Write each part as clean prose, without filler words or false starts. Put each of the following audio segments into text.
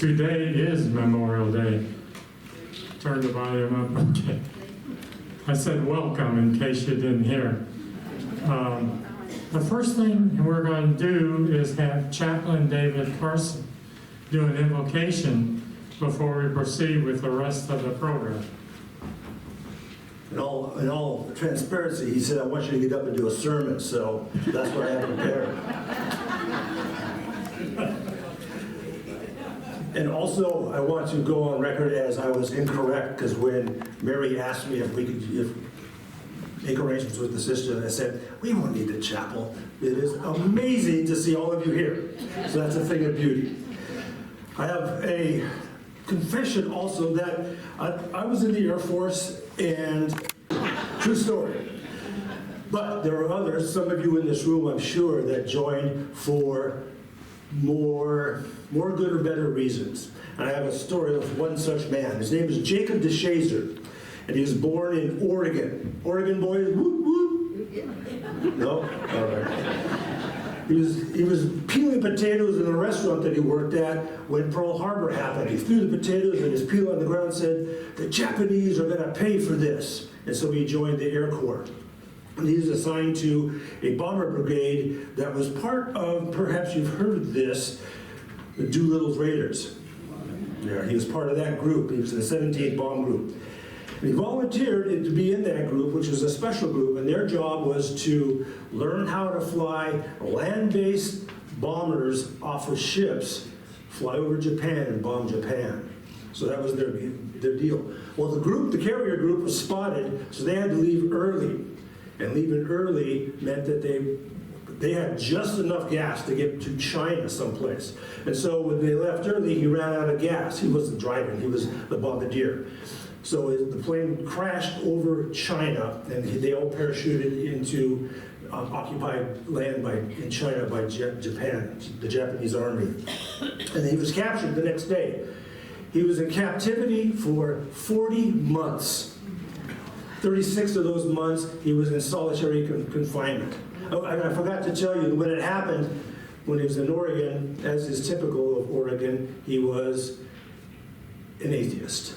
Today is Memorial Day. Turn the volume up. Okay. I said welcome in case you didn't hear. The first thing we're going to do is have Chaplain David Carson do an invocation before we proceed with the rest of the program. In all transparency, he said, I want you to get up and do a sermon, so that's what I have prepared. And also, I want to go on record as I was incorrect, because when Mary asked me if we could make arrangements with the sister, I said, we won't need the chapel. It is amazing to see all of you here. So that's a thing of beauty. I have a confession also that I was in the Air Force, and true story. But there are others, some of you in this room, I'm sure, that joined for more good or better reasons. And I have a story of one such man. His name is Jacob DeShazer, and he was born in Oregon. Oregon boys, whoop, whoop. No? All right. He was peeling potatoes in a restaurant that he worked at when Pearl Harbor happened. He threw the potatoes and his peel on the ground and said, the Japanese are going to pay for this. And so he joined the Air Corps. And he was assigned to a bomber brigade that was part of, perhaps you've heard of this, the Doolittle's Raiders. Yeah, he was part of that group. He was in the 17th Bomb Group. And he volunteered to be in that group, which was a special group, and their job was to learn how to fly land-based bombers off of ships, fly over Japan and bomb Japan. So that was their deal. Well, the carrier group was spotted, so they had to leave early. And leaving early meant that they had just enough gas to get to China someplace. And so when they left early, he ran out of gas. He wasn't driving, he was the bombardier. So the plane crashed over China, and they all parachuted into occupied land in China by Japan, the Japanese army. And he was captured the next day. He was in captivity for 40 months. 36 of those months, he was in solitary confinement. Oh, and I forgot to tell you, when it happened, when he was in Oregon, as is typical of Oregon, he was an atheist.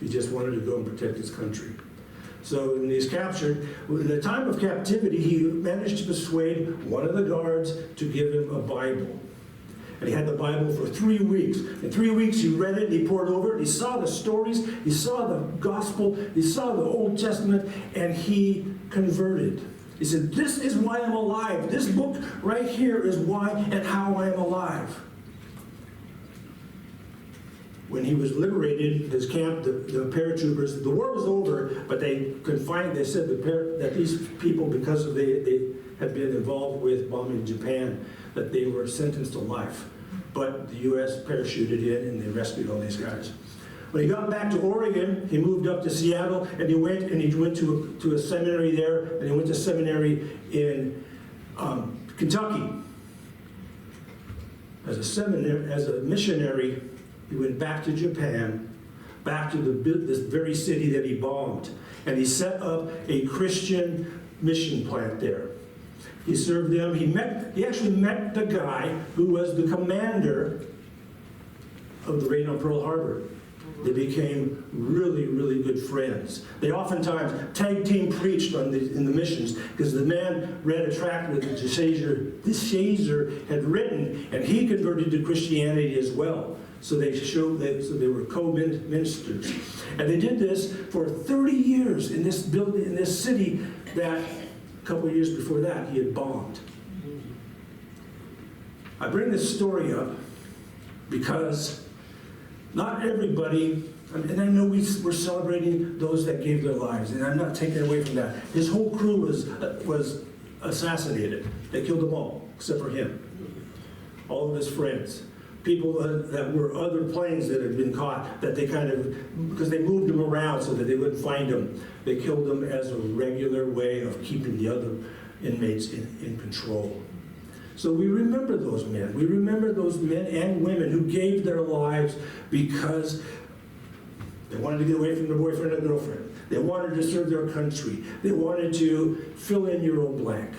He just wanted to go and protect his country. So when he's captured, in the time of captivity, he managed to persuade one of the guards to give him a Bible. And he had the Bible for 3 weeks. In 3 weeks, he read it, he pored over it, he saw the stories, he saw the gospel, he saw the Old Testament, and he converted. He said, this is why I'm alive. This book right here is why and how I am alive. When he was liberated, his camp, the paratroopers, the war was over, but they said that these people, because they had been involved with bombing Japan, that they were sentenced to life. But the U.S. parachuted in and they rescued all these guys. When he got back to Oregon, he moved up to Seattle, and he went to a seminary there, and he went to seminary in Kentucky. As a missionary, he went back to Japan, back to this very city that he bombed, and he set up a Christian mission plant there. He served them. He actually met the guy who was the commander of the raid on Pearl Harbor. They became really, really good friends. They oftentimes tag team preached in the missions, because the man read a tract that DeShazer had written, and he converted to Christianity as well. So they were co-ministers. And they did this for 30 years in this building, in this city that a couple of years before that he had bombed. I bring this story up because not everybody, and I know we're celebrating those that gave their lives, and I'm not taking away from that. His whole crew was assassinated. They killed them all, except for him. All of his friends. People that were other planes that had been caught, that they because they moved them around so that they wouldn't find them. They killed them as a regular way of keeping the other inmates in control. So we remember those men. We remember those men and women who gave their lives because they wanted to get away from their boyfriend or girlfriend. They wanted to serve their country. They wanted to fill in your own blank.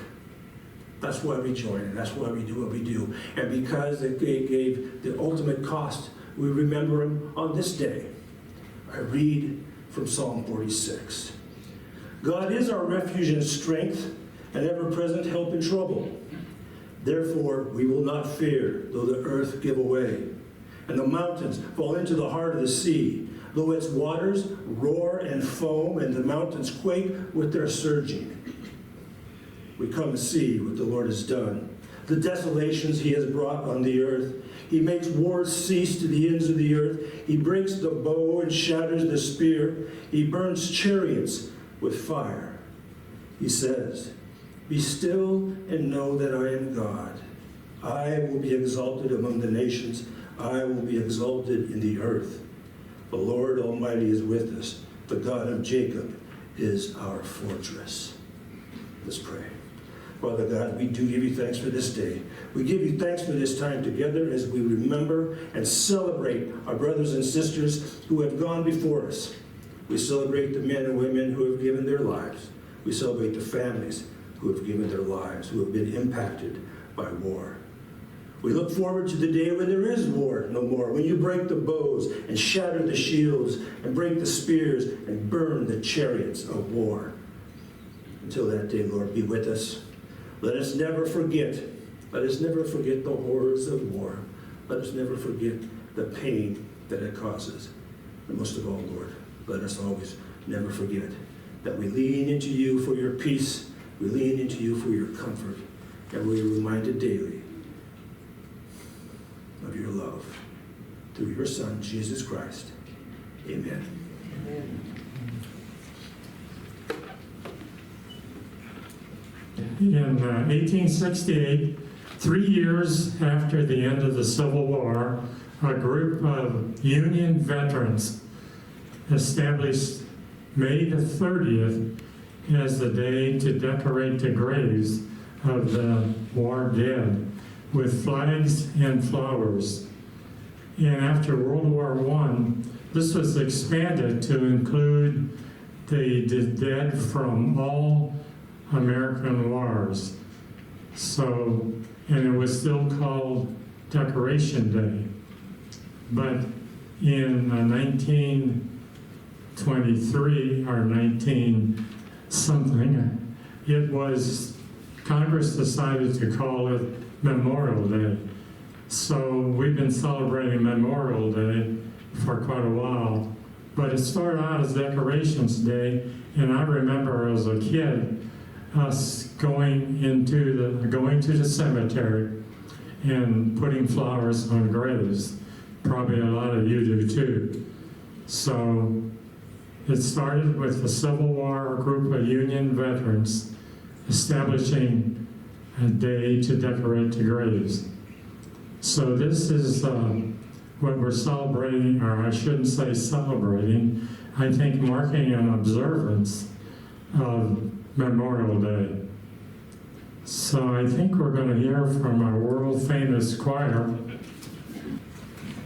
That's why we join, and that's why we do what we do. And because they gave the ultimate cost we remember him on this day. I read from Psalm 46. God is our refuge and strength, an ever-present help in trouble. Therefore, we will not fear, though the earth give way, and the mountains fall into the heart of the sea, though its waters roar and foam, and the mountains quake with their surging. We come to see what the Lord has done, the desolations he has brought on the earth. He makes wars cease to the ends of the earth. He breaks the bow and shatters the spear. He burns chariots with fire. He says, "Be still and know that I am God. I will be exalted among the nations. I will be exalted in the earth. The Lord Almighty is with us. The God of Jacob is our fortress." Let's pray. Father God, we do give you thanks for this day. We give you thanks for this time together as we remember and celebrate our brothers and sisters who have gone before us. We celebrate the men and women who have given their lives. We celebrate the families who have given their lives, who have been impacted by war. We look forward to the day when there is war no more, when you break the bows and shatter the shields and break the spears and burn the chariots of war. Until that day, Lord, be with us. Let us never forget. Let us never forget the horrors of war. Let us never forget the pain that it causes. And most of all, Lord, let us always never forget that we lean into you for your peace. We lean into you for your comfort. And we are reminded daily of your love through your Son, Jesus Christ. Amen. Amen. In 1868, 3 years after the end of the Civil War, a group of Union veterans established May the 30th as the day to decorate the graves of the war dead with flags and flowers. And after World War I, this was expanded to include the dead from all American wars. So, and it was still called Decoration Day. But in 1923 or 19 something, it was, Congress decided to call it Memorial Day. So we've been celebrating Memorial Day for quite a while. But it started out as Decorations Day, and I remember as a kid, us going to the cemetery and putting flowers on graves. Probably a lot of you do too. So it started with the Civil War group of Union veterans establishing a day to decorate the graves. So this is what we're celebrating, or I shouldn't say celebrating, I think marking an observance of Memorial Day. So I think we're going to hear from our world-famous choir.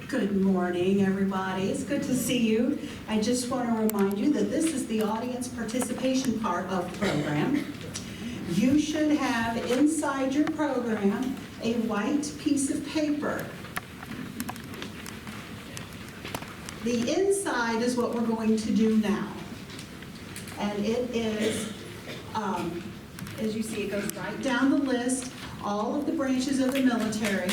Good morning, everybody. It's good to see you. I just want to remind you that this is the audience participation part of the program. You should have inside your program a white piece of paper. The inside is what we're going to do now. And it is, as you see, it goes right down the list, all of the branches of the military.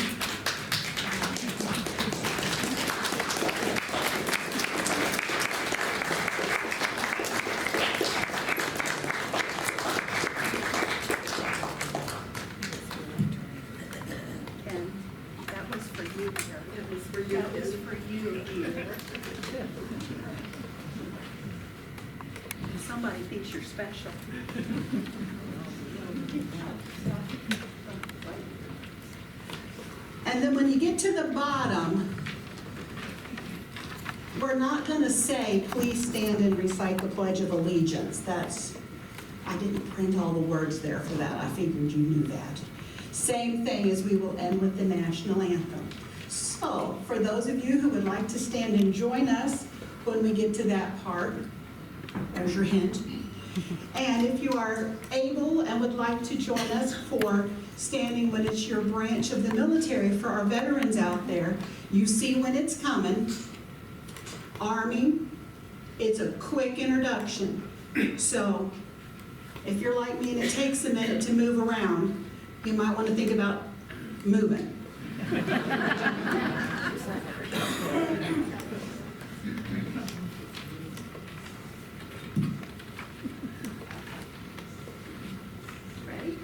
Somebody thinks you're special. And then when you get to the bottom, we're not going to say, please stand and recite the Pledge of Allegiance. I didn't print all the words there for that. I figured you knew that. Same thing as we will end with the national anthem. So, for those of you who would like to stand and join us when we get to that part, there's your hint. And if you are able and would like to join us for standing when it's your branch of the military for our veterans out there, you see when it's coming. Army, it's a quick introduction. So if you're like me and it takes a minute to move around, you might want to think about moving. Ready?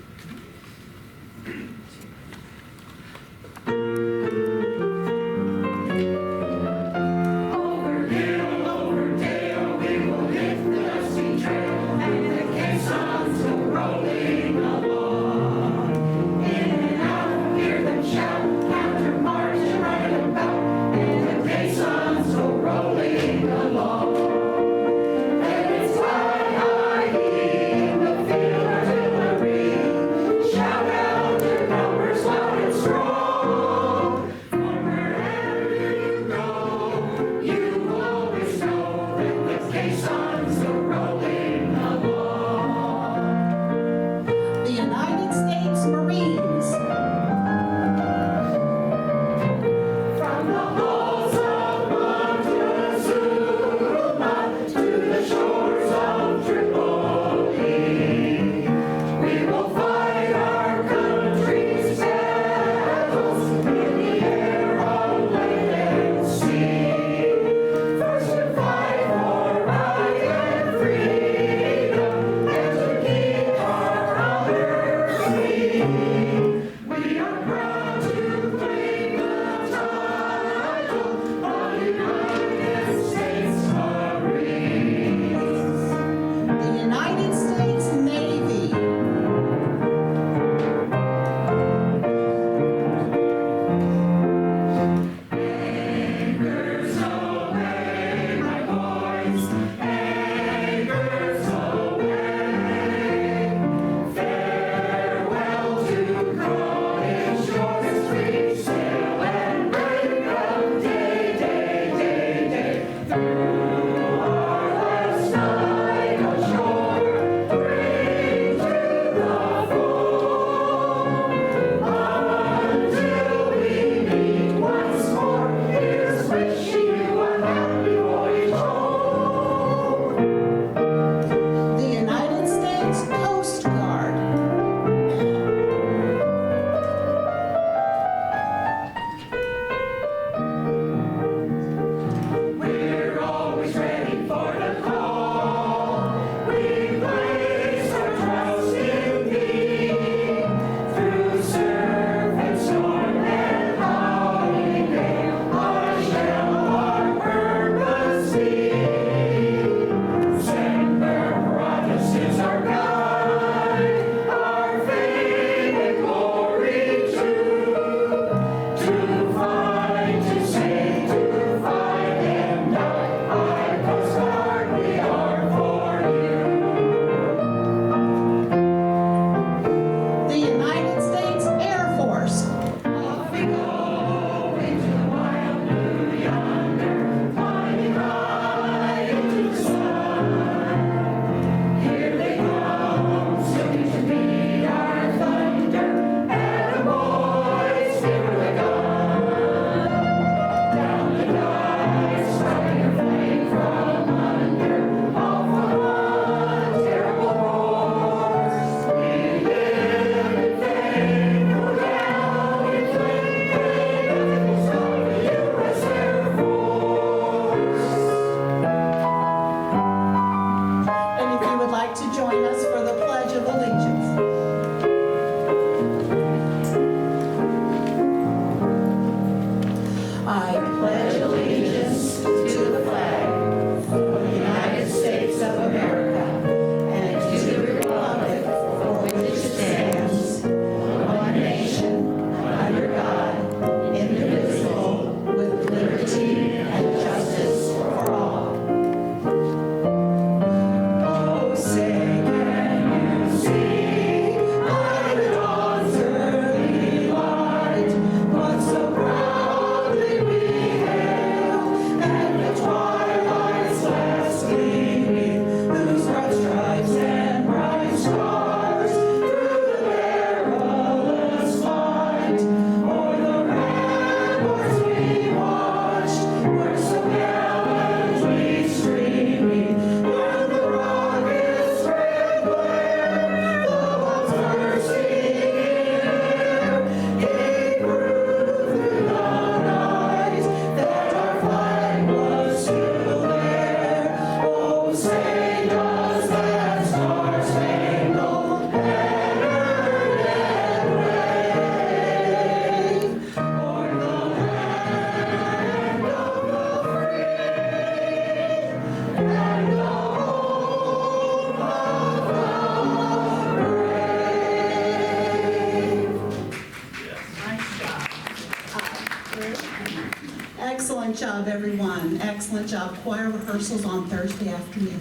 Excellent job, everyone. Excellent job. Choir rehearsals on Thursday afternoon.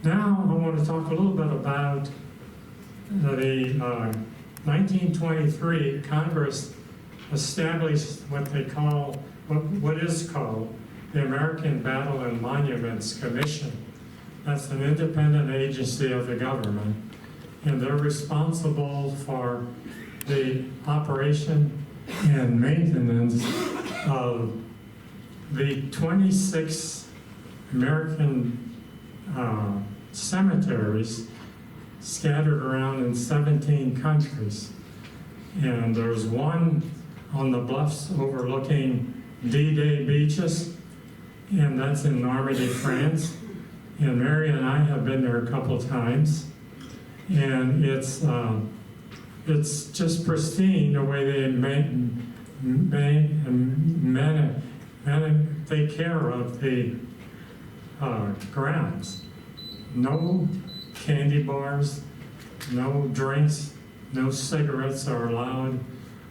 Now, I want to talk a little bit about the 1923 Congress established what they call, what is called the American Battle and Monuments Commission. That's an independent agency of the government, and they're responsible for the operation and maintenance of the 26 American cemeteries scattered around in 17 countries. And there's one on the bluffs overlooking D-Day beaches, and that's in Normandy, France. And Mary and I have been there a couple times, and it's just pristine the way they take care of the grounds. No candy bars, no drinks, no cigarettes are allowed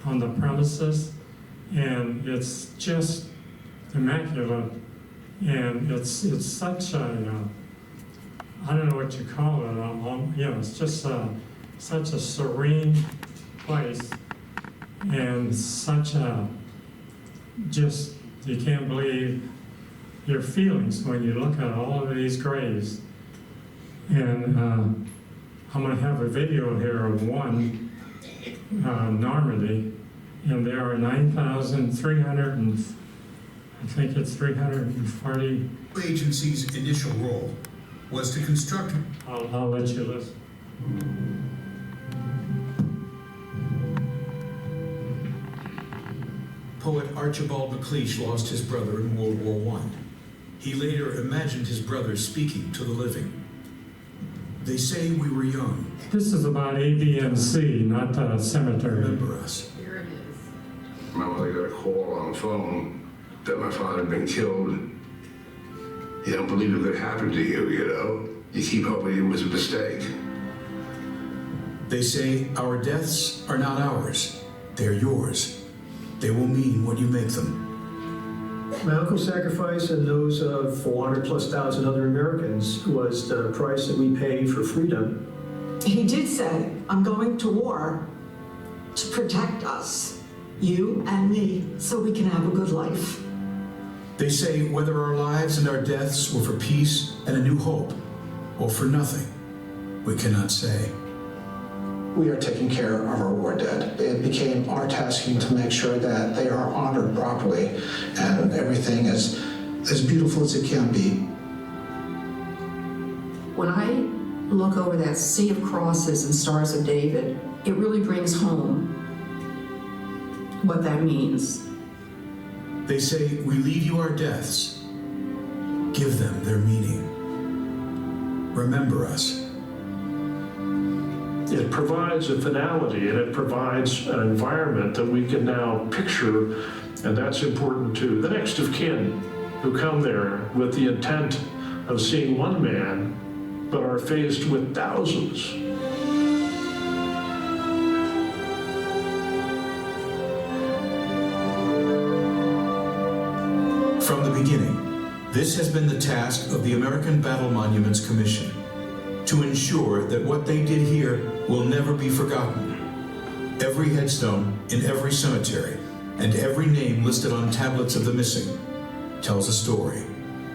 on the premises, and it's just immaculate. And it's such a, I don't know what you call it, it's just such a serene place, and such a, just, you can't believe your feelings when you look at all of these graves. And I'm going to have a video here of one, Normandy, and there are 9,300 and I think it's 340. The agency's initial role was to construct. I'll let you listen. Poet Archibald MacLeish lost his brother in World War I. He later imagined his brother speaking to the living. They say we were young. This is about ABMC, not a cemetery. Remember us. Here it is. My mother got a call on the phone that my father had been killed. You don't believe it could happen to you, you know? You keep hoping it was a mistake. They say our deaths are not ours. They're yours. They will mean what you make them. My uncle's sacrifice and those of 400,000+ other Americans was the price that we paid for freedom. He did say, I'm going to war to protect us, you and me, so we can have a good life. They say whether our lives and our deaths were for peace and a new hope, or for nothing, we cannot say. We are taking care of our war dead. It became our tasking to make sure that they are honored properly and everything is as beautiful as it can be. When I look over that sea of crosses and stars of David, it really brings home what that means. They say we leave you our deaths. Give them their meaning. Remember us. It provides a finality and it provides an environment that we can now picture, and that's important to the next of kin who come there with the intent of seeing one man, but are faced with thousands. From the beginning, this has been the task of the American Battle Monuments Commission, to ensure that what they did here will never be forgotten. Every headstone in every cemetery and every name listed on tablets of the missing tells a story.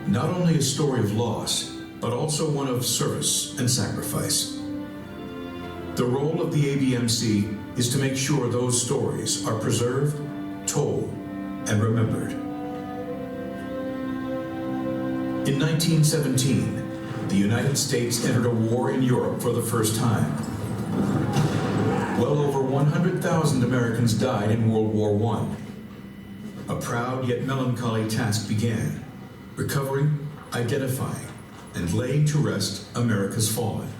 Not only a story of loss, but also one of service and sacrifice. The role of the ABMC is to make sure those stories are preserved, told, and remembered. In 1917, the United States entered a war in Europe for the first time. Well over 100,000 Americans died in World War I. A proud yet melancholy task began, recovering, identifying, and laying to rest America's fallen.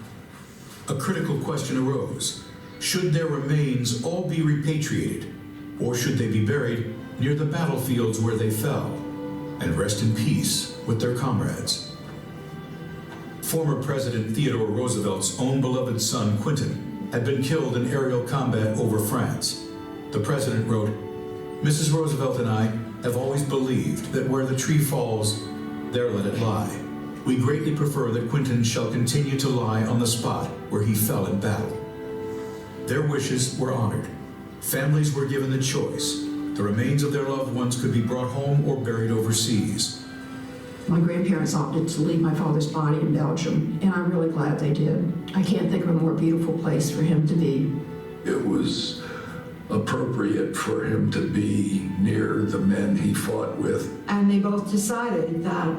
A critical question arose. Should their remains all be repatriated, or should they be buried near the battlefields where they fell, and rest in peace with their comrades? Former President Theodore Roosevelt's own beloved son, Quentin, had been killed in aerial combat over France. The president wrote, "Mrs. Roosevelt and I have always believed that where the tree falls, there let it lie. We greatly prefer that Quentin shall continue to lie on the spot where he fell in battle." Their wishes were honored. Families were given the choice. The remains of their loved ones could be brought home or buried overseas. My grandparents opted to leave my father's body in Belgium, and I'm really glad they did. I can't think of a more beautiful place for him to be. It was appropriate for him to be near the men he fought with. And they both decided that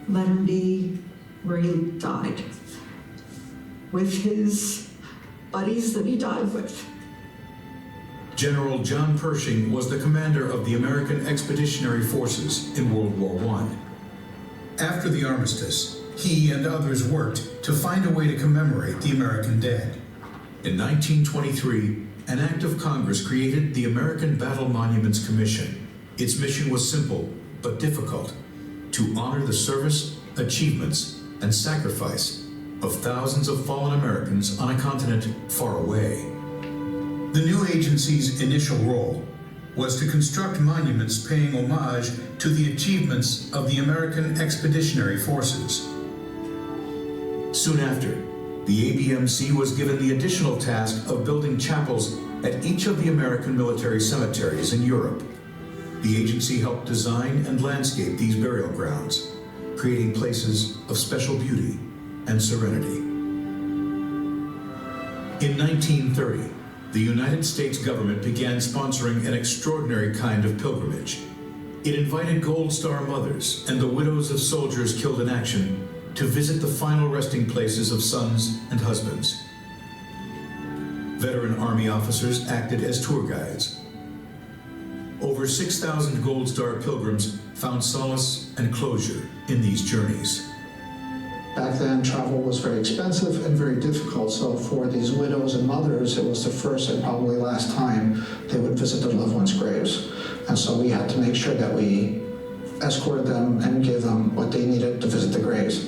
let him be where he died, with his buddies that he died with. General John Pershing was the commander of the American Expeditionary Forces in World War I. After the armistice, he and others worked to find a way to commemorate the American dead. In 1923, an act of Congress created the American Battle Monuments Commission. Its mission was simple but difficult: to honor the service, achievements, and sacrifice of thousands of fallen Americans on a continent far away. The new agency's initial role was to construct monuments paying homage to the achievements of the American Expeditionary Forces. Soon after, the ABMC was given the additional task of building chapels at each of the American military cemeteries in Europe. The agency helped design and landscape these burial grounds, creating places of special beauty and serenity. In 1930, the United States government began sponsoring an extraordinary kind of pilgrimage. It invited Gold Star mothers and the widows of soldiers killed in action to visit the final resting places of sons and husbands. Veteran Army officers acted as tour guides. Over 6,000 Gold Star pilgrims found solace and closure in these journeys. Back then, travel was very expensive and very difficult, so for these widows and mothers, it was the first and probably last time they would visit their loved ones' graves. And so we had to make sure that we escorted them and gave them what they needed to visit the graves.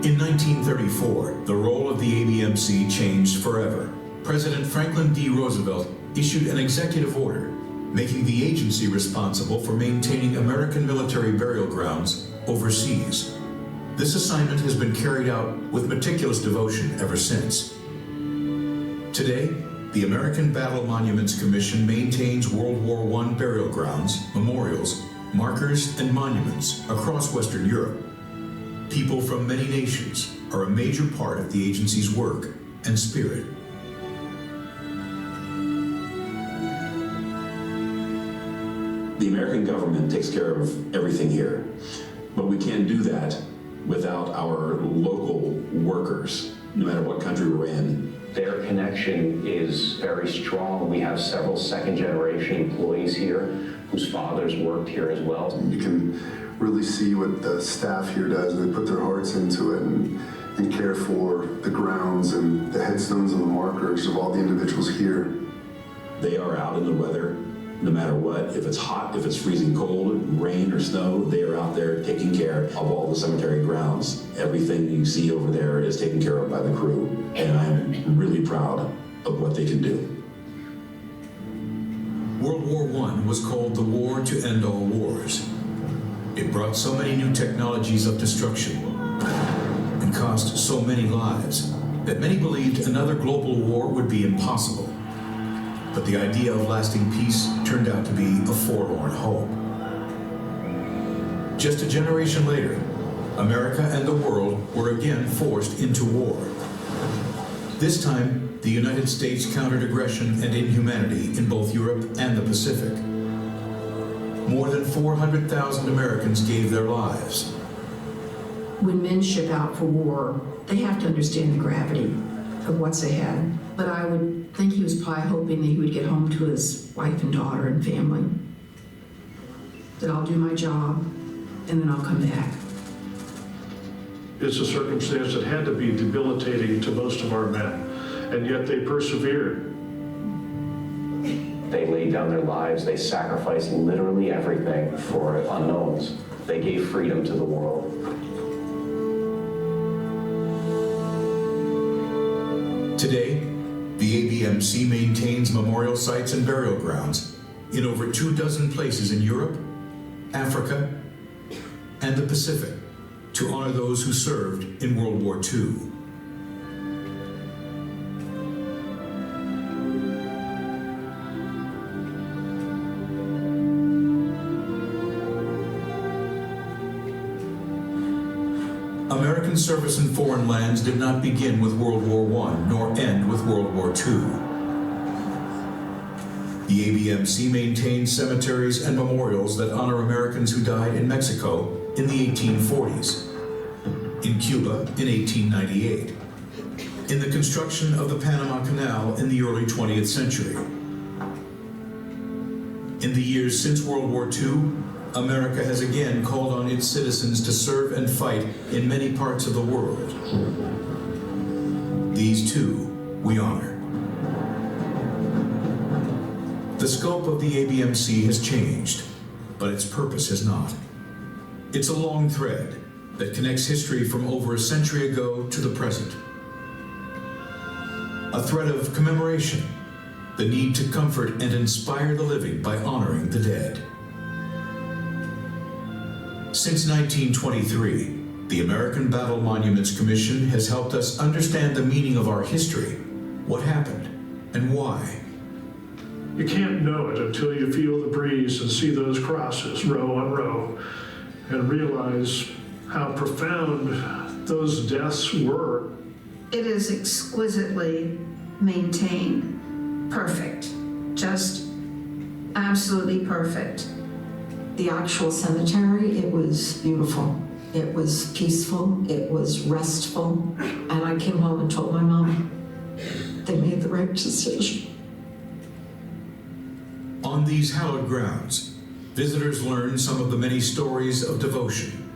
In 1934, the role of the ABMC changed forever. President Franklin D. Roosevelt issued an executive order making the agency responsible for maintaining American military burial grounds overseas. This assignment has been carried out with meticulous devotion ever since. Today, the American Battle Monuments Commission maintains World War I burial grounds, memorials, markers, and monuments across Western Europe. People from many nations are a major part of the agency's work and spirit. The American government takes care of everything here, but we can't do that without our local workers, no matter what country we're in. Their connection is very strong. We have several second-generation employees here whose fathers worked here as well. You can really see what the staff here does. They put their hearts into it and care for the grounds and the headstones and the markers of all the individuals here. They are out in the weather, no matter what. If it's hot, if it's freezing cold, rain or snow, they are out there taking care of all the cemetery grounds. Everything you see over there is taken care of by the crew, and I'm really proud of what they can do. World War I was called the war to end all wars. It brought so many new technologies of destruction and cost so many lives that many believed another global war would be impossible. But the idea of lasting peace turned out to be a forlorn hope. Just a generation later, America and the world were again forced into war. This time, the United States countered aggression and inhumanity in both Europe and the Pacific. More than 400,000 Americans gave their lives. When men ship out for war, they have to understand the gravity of what's ahead. But I would think he was probably hoping that he would get home to his wife and daughter and family. That I'll do my job, and then I'll come back. It's a circumstance that had to be debilitating to most of our men, and yet they persevered. They laid down their lives. They sacrificed literally everything for unknowns. They gave freedom to the world. Today, the The ABMC maintains memorial sites and burial grounds in over 24 places in Europe, Africa, and the Pacific to honor those who served in World War II. American service in foreign lands did not begin with World War I, nor end with World War II. The ABMC maintains cemeteries and memorials that honor Americans who died in Mexico in the 1840s, in Cuba in 1898, in the construction of the Panama Canal in the early 20th century. In the years since World War II, America has again called on its citizens to serve and fight in many parts of the world. These too we honor. The scope of the ABMC has changed, but its purpose has not. It's a long thread that connects history from over a century ago to the present. A thread of commemoration, the need to comfort and inspire the living by honoring the dead. Since 1923, the American Battle Monuments Commission has helped us understand the meaning of our history, what happened, and why. You can't know it until you feel the breeze and see those crosses row on row and realize how profound those deaths were. It is exquisitely maintained, perfect, just absolutely perfect. The actual cemetery, it was beautiful. It was peaceful, it was restful. And I came home and told my mom they made the right decision. On these hallowed grounds, visitors learn some of the many stories of devotion.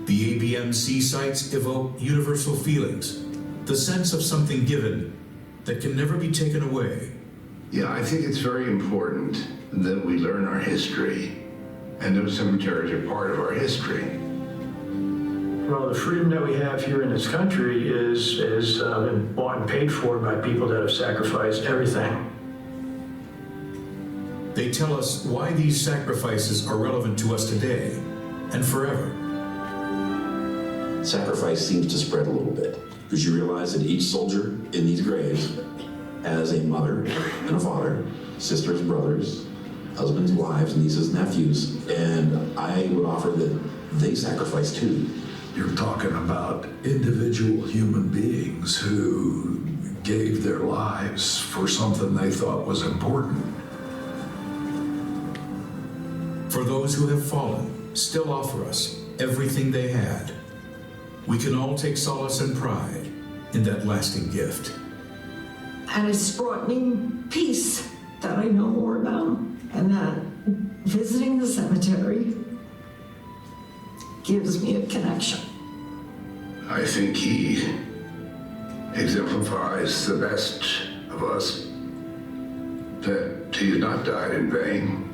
The ABMC sites evoke universal feelings, the sense of something given that can never be taken away. Yeah, I think it's very important that we learn our history, and those cemeteries are part of our history. Well, the freedom that we have here in this country is been bought and paid for by people that have sacrificed everything. They tell us why these sacrifices are relevant to us today and forever. Sacrifice seems to spread a little bit because you realize that each soldier in these graves has a mother and a father, sisters, brothers, husbands, wives, nieces, nephews, and I would offer that they sacrifice too. You're talking about individual human beings who gave their lives for something they thought was important. For those who have fallen, still offer us everything they had. We can all take solace and pride in that lasting gift. And it's brought me peace that I know more about, and that visiting the cemetery gives me a connection. I think he exemplifies the best of us, that he has not died in vain,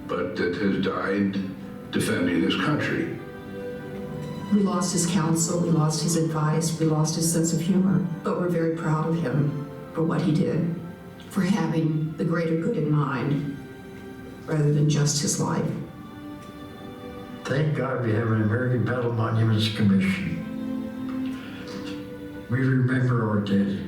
but that has died defending his country. We lost his counsel, we lost his advice, we lost his sense of humor, but we're very proud of him for what he did, for having the greater good in mind rather than just his life. Thank God we have an American Battle Monuments Commission. We remember our dead.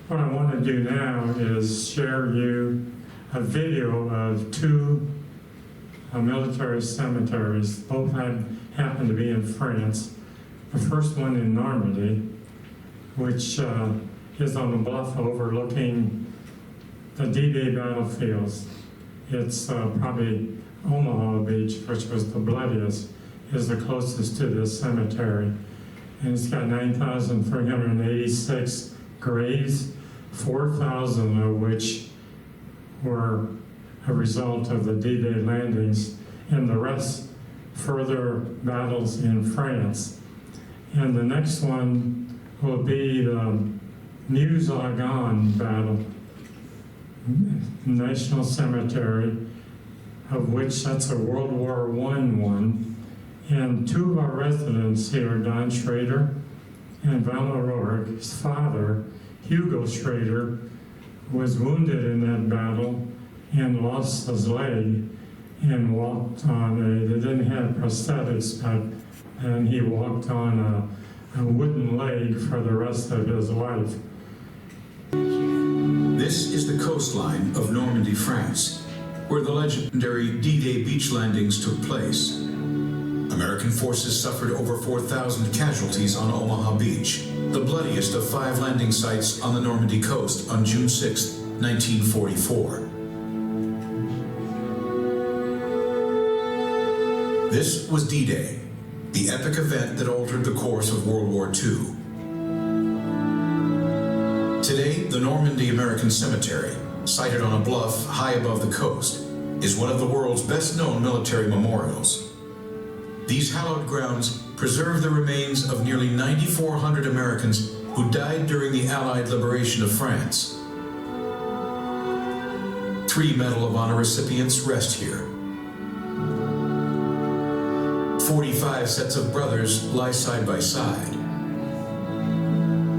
What I want to do now is share you a video of two military cemeteries. Both happen to be in France. The first one in Normandy, which is on a bluff overlooking the D-Day battlefields. It's probably Omaha Beach, which was the bloodiest, is the closest to this cemetery. And it's got 9,386 graves, 4,000 of which were a result of the D-Day landings, and the rest further battles in France. And the next one will be the Meuse-Argonne battle. National Cemetery, of which that's a World War I one. And two of our residents here, Don Schrader and Velma Rourke, his father, Hugo Schrader, was wounded in that battle and lost his leg and walked on they didn't have prosthetics, and he walked on a wooden leg for the rest of his life. This is the coastline of Normandy, France, where the legendary D-Day beach landings took place. American forces suffered over 4,000 casualties on Omaha Beach, the bloodiest of 5 landing sites on the Normandy coast on June 6, 1944. This was D-Day, the epic event that altered the course of World War II. Today, the Normandy American Cemetery, sited on a bluff high above the coast, is one of the world's best-known military memorials. These hallowed grounds preserve the remains of nearly 9,400 Americans who died during the Allied liberation of France. 3 Medal of Honor recipients rest here. 45 sets of brothers lie side by side.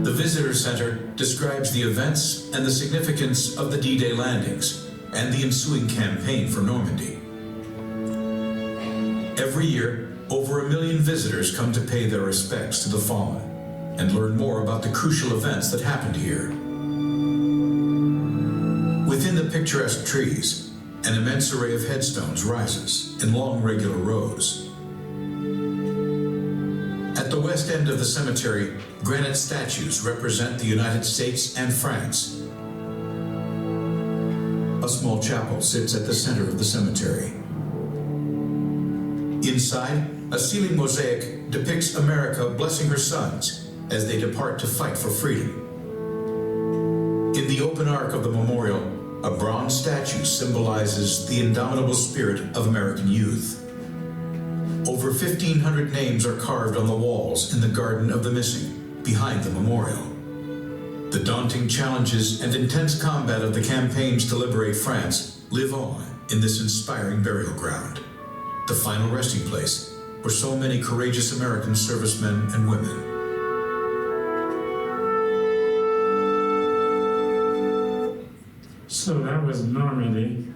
The Visitor Center describes the events and the significance of the D-Day landings and the ensuing campaign for Normandy. Every year, over 1 million visitors come to pay their respects to the fallen and learn more about the crucial events that happened here. Within the picturesque trees, an immense array of headstones rises in long regular rows. At the west end of the cemetery, granite statues represent the United States and France. A small chapel sits at the center of the cemetery. Inside, a ceiling mosaic depicts America blessing her sons as they depart to fight for freedom. In the open arc of the memorial, a bronze statue symbolizes the indomitable spirit of American youth. Over 1,500 names are carved on the walls in the Garden of the Missing, behind the memorial. The daunting challenges and intense combat of the campaigns to liberate France live on in this inspiring burial ground, the final resting place for so many courageous American servicemen and women. So that was Normandy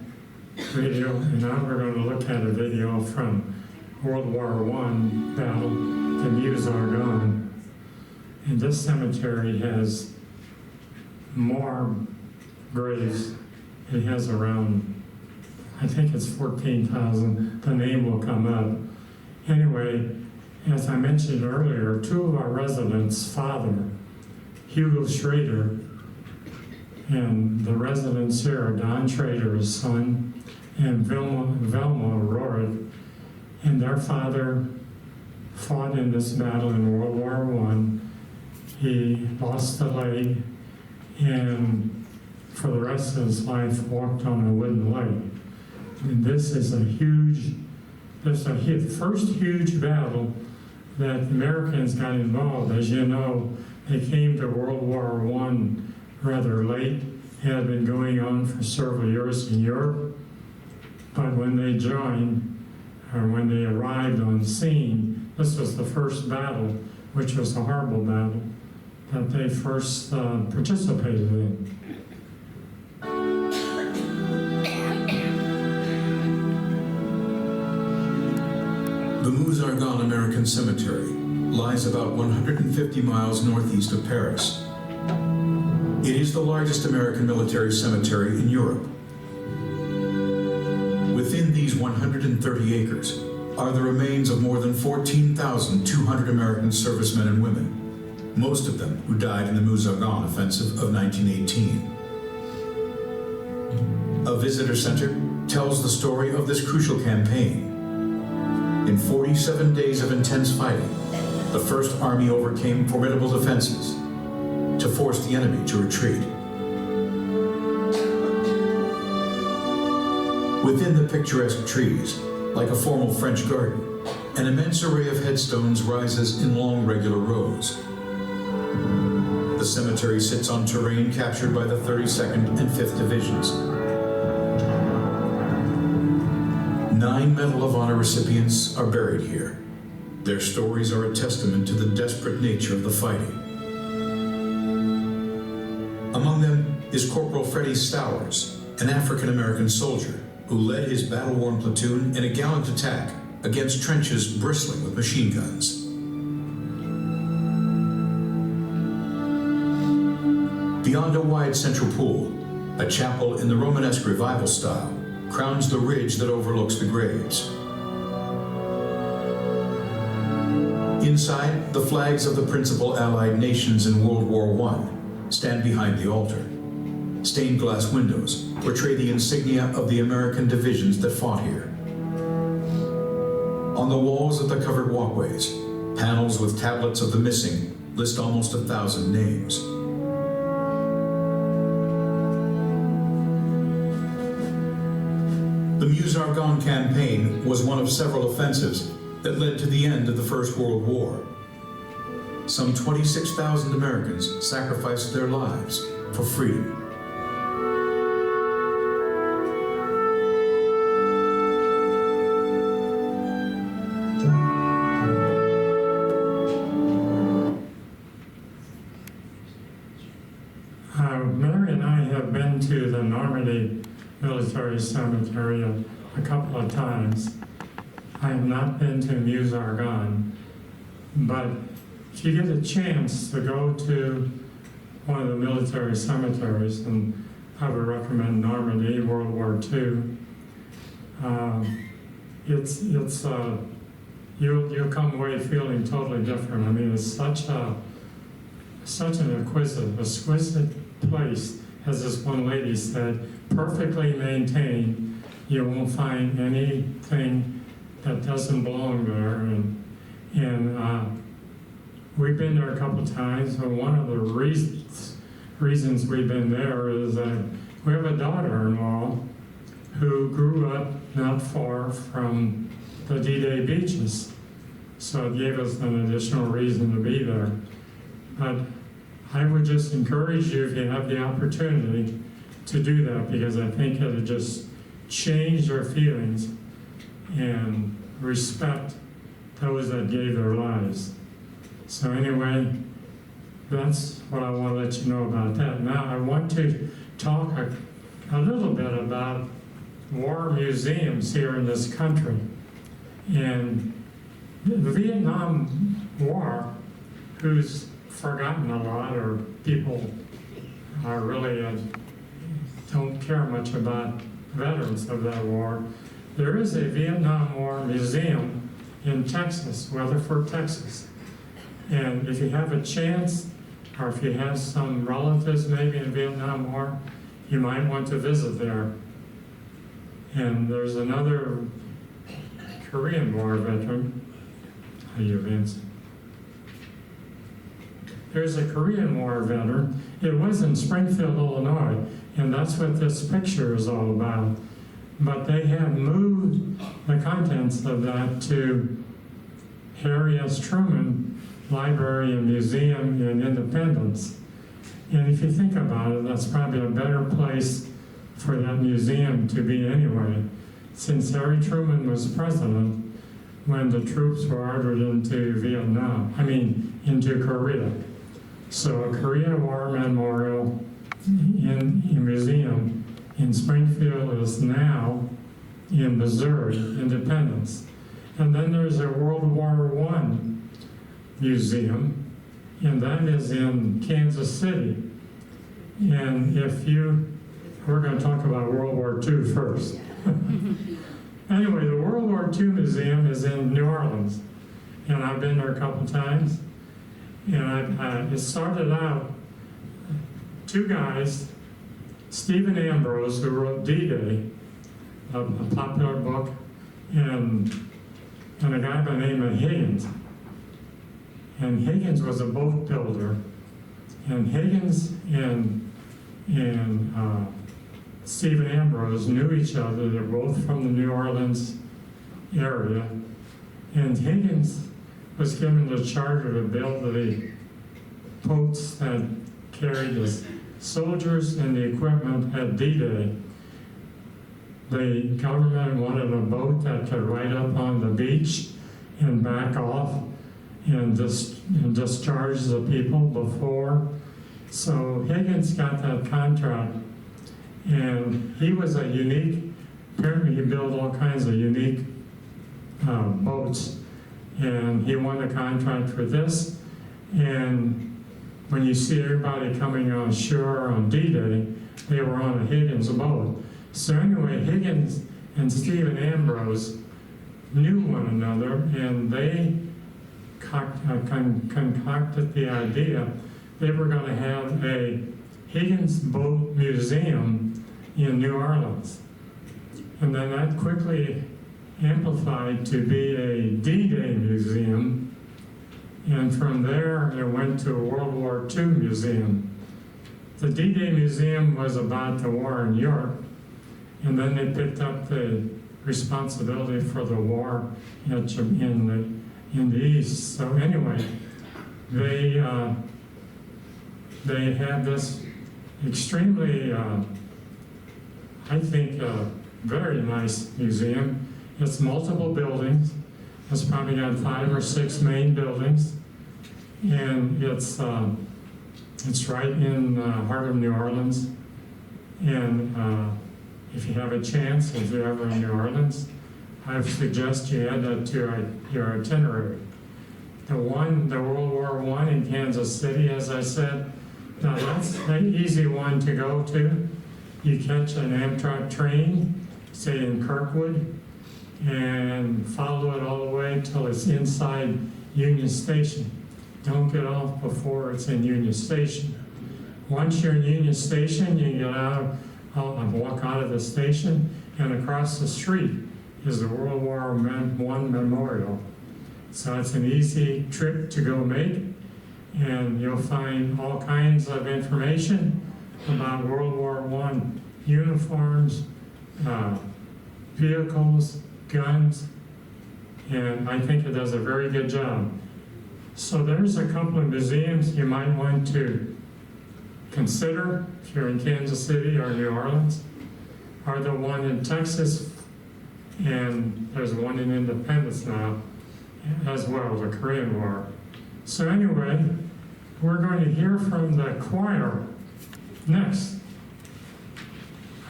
video, and now we're going to look at a video from World War I battle, the Meuse-Argonne. And this cemetery has more graves. It has around, I think it's 14,000. The name will come up. Anyway, as I mentioned earlier, 2 of our residents' father, Hugo Schrader, and the residents here are Don Schrader, his son, and Velma Rourke. And their father fought in this battle in World War I. He lost a leg, and for the rest of his life walked on a wooden leg. And this is the first huge battle that the Americans got involved. As you know, they came to World War I rather late. It had been going on for several years in Europe. But when they joined, or when they arrived on scene, this was the first battle, which was a horrible battle, that they first participated in. The Meuse-Argonne American Cemetery lies about 150 miles northeast of Paris. It is the largest American military cemetery in Europe. Within these 130 acres are the remains of more than 14,200 American servicemen and women, most of them who died in the Meuse-Argonne offensive of 1918. A visitor center tells the story of this crucial campaign. In 47 days of intense fighting, the First Army overcame formidable defenses to force the enemy to retreat. Within the picturesque trees, like a formal French garden, an immense array of headstones rises in long regular rows. The cemetery sits on terrain captured by the 32nd and 5th Divisions. 9 Medal of Honor recipients are buried here. Their stories are a testament to the desperate nature of the fighting. Among them is Corporal Freddie Stowers, an African-American soldier who led his battle-worn platoon in a gallant attack against trenches bristling with machine guns. Beyond a wide central pool, a chapel in the Romanesque Revival style crowns the ridge that overlooks the graves. Inside, the flags of the principal Allied nations in World War I stand behind the altar. Stained glass windows portray the insignia of the American divisions that fought here. On the walls of the covered walkways, panels with tablets of the missing list almost 1,000 names. The Meuse-Argonne campaign was one of several offensives that led to the end of the First World War. Some 26,000 Americans sacrificed their lives for freedom. Mary and I have been to the Normandy Military Cemetery a couple of times. I have not been to Meuse-Argonne, but if you get a chance to go to one of the military cemeteries, and I would recommend Normandy, World War II, you'll come away feeling totally different. I mean, it's such an exquisite place, as this one lady said, perfectly maintained. You won't find anything that doesn't belong there, and we've been there a couple times. And one of the reasons we've been there is that we have a daughter-in-law who grew up not far from the D-Day beaches, so it gave us an additional reason to be there. But I would just encourage you, if you have the opportunity, to do that, because I think it'll just change your feelings and respect those that gave their lives. So anyway, that's what I want to let you know about that. Now I want to talk a little bit about war museums here in this country. And the Vietnam War, who's forgotten a lot, or people are really don't care much about veterans of that war. There is a Vietnam War museum in Texas, Weatherford, Texas. And if you have a chance, or if you have some relatives maybe in the Vietnam War, you might want to visit there. And there's another Korean War veteran. How do you advance? There's a Korean War veteran. It was in Springfield, Illinois, and that's what this picture is all about. But they have moved the contents of that to Harry S. Truman Library and Museum in Independence. And if you think about it, that's probably a better place for that museum to be anyway, since Harry Truman was president when the troops were ordered into into Korea. So a Korea War Memorial in museum in Springfield is now in Missouri, Independence. And then there's a World War I museum, and that is in Kansas City. And we're going to talk about World War II first. Anyway, the World War II Museum is in New Orleans, and I've been there a couple times. And it started out, two guys, Stephen Ambrose, who wrote D-Day, a popular book, and a guy by the name of Higgins. And Higgins was a boat builder. And Higgins and Stephen Ambrose knew each other. They're both from the New Orleans area. And Higgins was given the charter to build the boats that carried the soldiers and the equipment at D-Day. The government wanted a boat that could ride up on the beach and back off and discharge the people before. So Higgins got that contract, and he was a unique, apparently he built all kinds of unique boats, and he won the contract for this. And when you see everybody coming on shore on D-Day, they were on a Higgins boat. So anyway, Higgins and Stephen Ambrose knew one another, and they concocted the idea they were going to have a Higgins Boat Museum in New Orleans. And then that quickly amplified to be a D-Day museum, and from there it went to a World War II museum. The D-Day museum was about the war in Europe, and then they picked up the responsibility for the war in the East. So anyway, they had this extremely, I think, very nice museum. It's multiple buildings. It's probably got 5 or 6 main buildings, and it's right in the heart of New Orleans. And if you have a chance, if you're ever in New Orleans, I suggest you add that to your itinerary. The World War I in Kansas City, as I said, now that's an easy one to go to. You catch an Amtrak train, say in Kirkwood, and follow it all the way until it's inside Union Station. Don't get off before it's in Union Station. Once you're in Union Station, you get out and walk out of the station, and across the street is the World War I Memorial. So it's an easy trip to go make, and you'll find all kinds of information about World War I uniforms, vehicles, guns, and I think it does a very good job. So there's a couple of museums you might want to consider if you're in Kansas City or New Orleans, are the one in Texas, and there's one in Independence now as well, the Korean War. So anyway, we're going to hear from the choir next.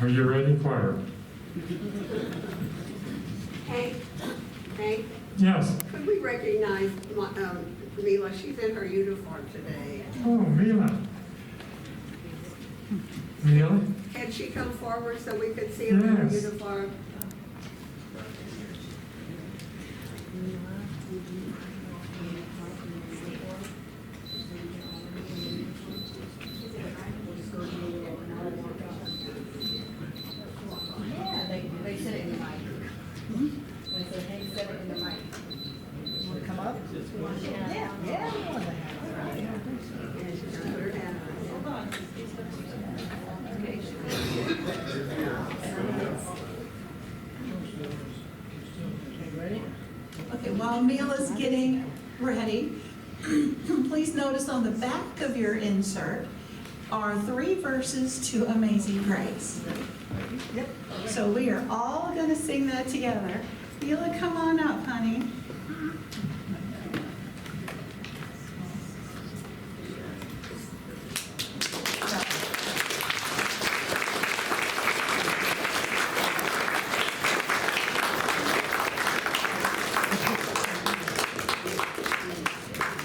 Are you ready, choir? Hank, Yes. could we recognize Mila? She's in her uniform today. Oh, Mila. Mila? Can she come forward so we could see her in her Yes. uniform? They said it in the mic. They said, hey, said it in the mic. You want to come up? Yeah. Okay, while Mila's getting ready, please notice on the back of your insert are 3 verses to Amazing Grace. Yep. So we are all going to sing that together. Mila, come on up, honey.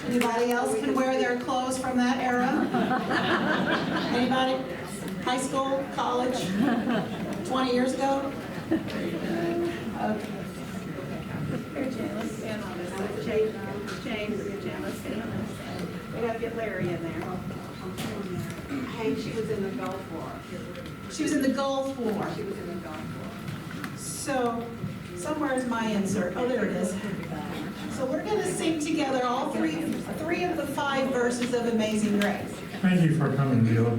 Anybody else can wear their clothes from that era? Anybody? High school, college, 20 years ago? Okay. Here, Jane, let's stand on this. James, let's stand on this. We gotta get Larry in there. Hank, she was in the Gulf War. She was in the Gulf War. She was in the Gulf War. So, somewhere is my insert. Oh, there it is. So we're going to sing together all three of the 5 verses of Amazing Grace. Thank you for coming, Mila.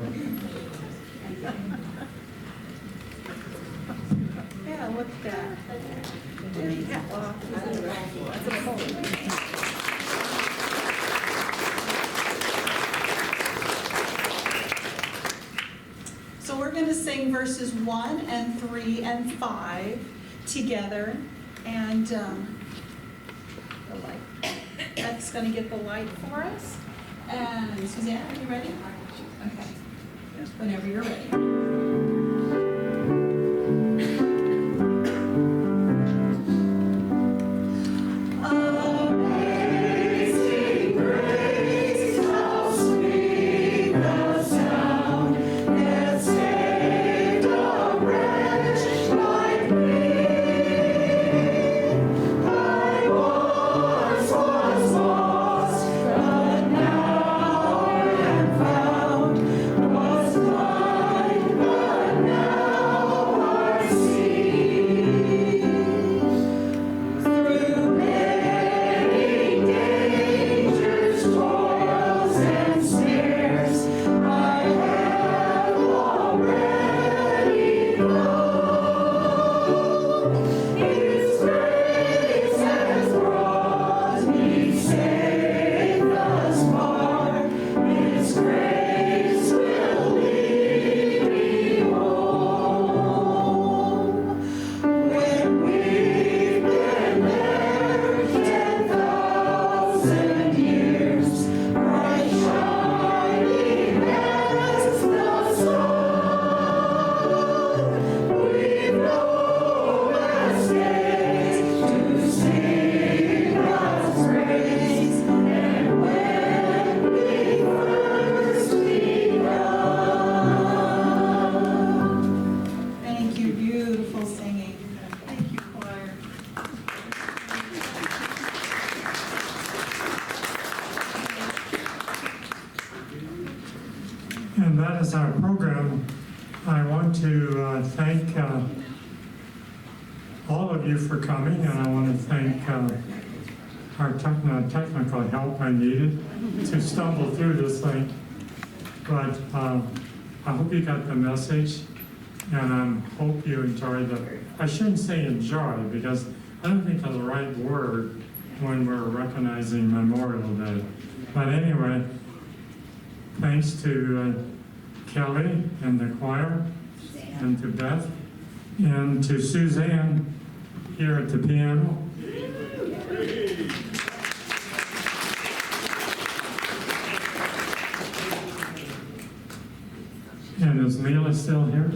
Yeah, look at that. sing verses 1 and 3 and 5 together. And the light. That's going to get the light for us. And Suzanne, are you ready? Okay. Whenever you're ready. And that is our program. I want to thank all of you for coming, and I want to thank our technical help I needed to stumble through this thing. But I hope you got the message, and I hope you enjoyed I shouldn't say enjoy, because I don't think that's the right word when we're recognizing Memorial Day. But anyway, thanks to Kelly and the choir, and to Beth, and to Suzanne here at the piano. And is Mila still here?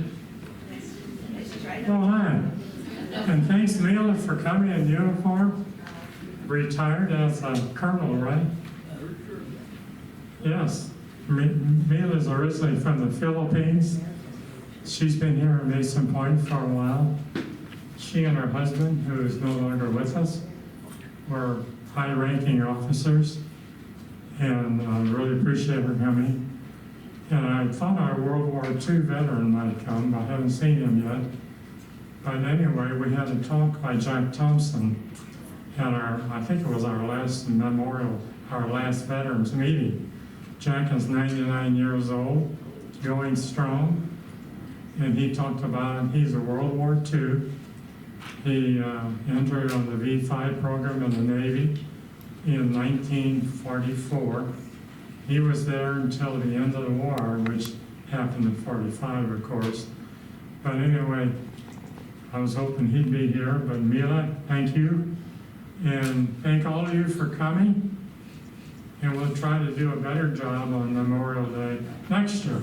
Oh, hi. And thanks, Mila, for coming in uniform. Retired as a colonel, right? Yes. Mila's originally from the Philippines. She's been here at Mason Pointe for a while. She and her husband, who is no longer with us, were high-ranking officers, and I really appreciate her coming. And I thought our World War II veteran might come, but I haven't seen him yet. But anyway, we had a talk by Jack Thompson at I think it was our last memorial, our last veterans meeting. Jack is 99 years old, going strong, and he talked about, he's a World War II. He entered on the V5 program in the Navy in 1944. He was there until the end of the war, which happened in 45, of course. But anyway, I was hoping he'd be here, but Mila, thank you. And thank all of you for coming. And we'll try to do a better job on Memorial Day next year.